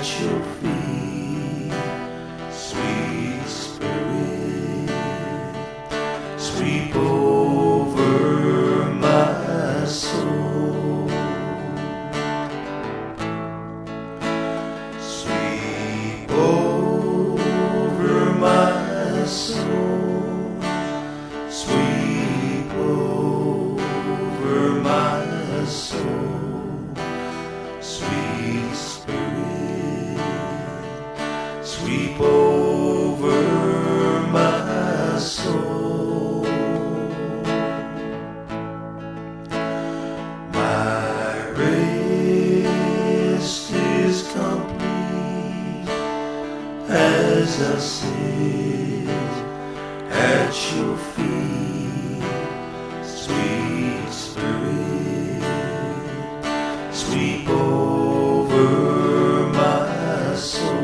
your feet, sweet Spirit, sweep over my soul, sweep over my soul, sweep over my soul, sweet Spirit, sweep over my soul. My rest is complete as I sit at your feet, sweet Spirit, sweep over my soul.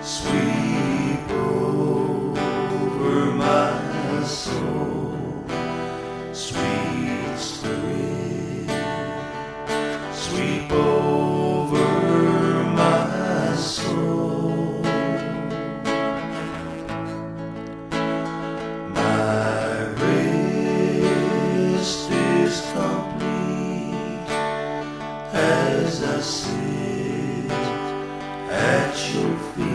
Sweep over my soul, sweet Spirit, sweep over my soul. My rest is complete as I sit at your feet,